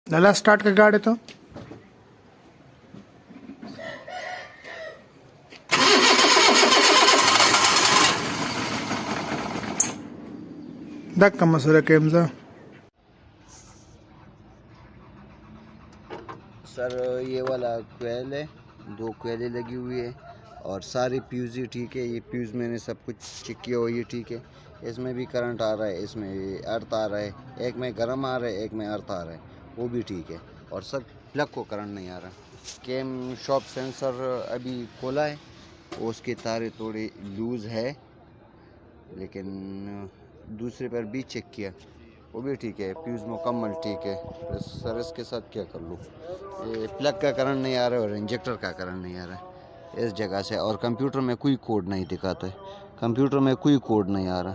झाला स्टार्ट का गाडी तो धक्का मसूरा केमचा सर ये वाला कोयल है, 2 कोयलें लगी हुई है और सारी फ्यूज़ ही ठीक है। ये फ्यूज़ मैंने सब कुछ चेक किया हुआ, ये ठीक है। इसमें भी करंट आ रहा है, इसमें अर्थ आ रहा है, एक में गर्म आ रहा है, एक में अर्थ आ रहा है, वो भी ठीक है। और सब प्लग को करंट नहीं आ रहा। कैम शॉप सेंसर अभी खोला है, उसके तारे थोड़े लूज़ है, लेकिन दूसरे पर भी चेक किया, वो भी ठीक है। फ्यूज़ मुकम्मल ठीक है। सर इसके साथ क्या कर लूँ? ये प्लग का करंट नहीं आ रहा है और इंजेक्टर का करंट नहीं आ रहा है इस जगह से। और कंप्यूटर में कोई कोड नहीं दिखाता है, कंप्यूटर में कोई कोड नहीं आ रहा।